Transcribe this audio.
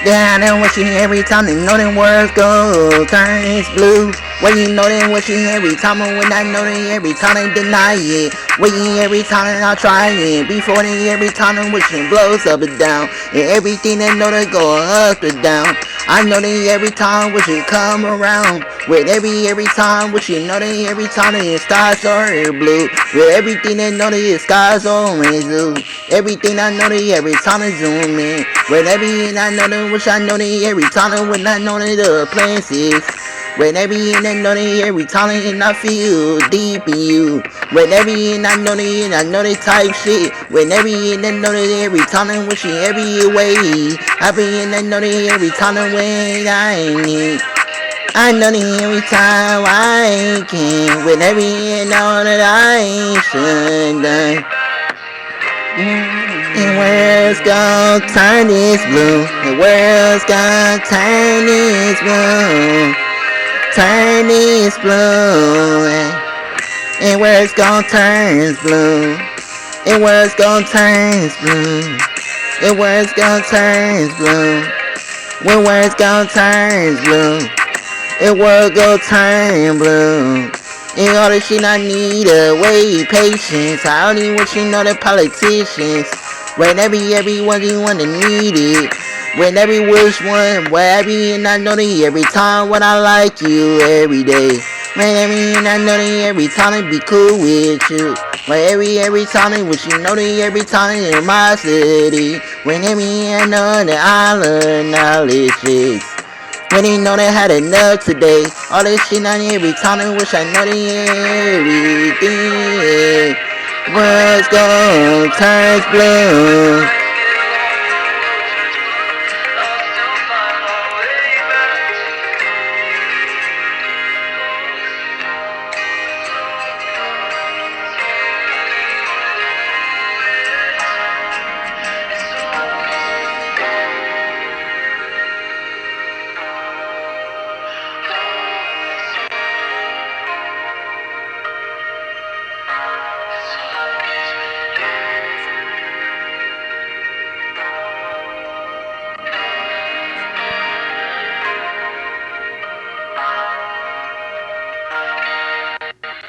Yeah, I know what you hear every time they know them words go turn it's blue. Well, you know them what you hear every time, and when I know they every time they deny it. Waiting every time and I'll try it. Before they every time I'm wishing blows up and down. And everything they know they go up and down. I know they every time wish it come around. With every time wish you know they every time the skies are blue. With everything they know the skies always blue. Everything I know they every time I zoom in. With everything I know they wish I know they every time when I know they the places. When everything I know they every time and I feel deep in you. When everything I know they type shit. When everything I know they every time and wishing every way. Everything I know they every time and when I need. I know that every time I can. With everything I know that I should done. And world's gonna turn this blue. The world's gonna turn this blue. Turn this blue. And world's gonna turn blue. And world's gonna turn blue. And world's gonna turn blue. When world's gonna turn blue. And world gonna turn blue. And all the shit I need wait patience. I only want you know the politicians. When everyone you wanna need it. When every wish one, where and I know that every time when I like you every day. When and I know that every time I be cool with you. When every time I wish you know that every time in my city. When I know that I learn knowledge is. When they know they had enough today. All this shit on every time I wish I know that everything. World's gonna turn blue.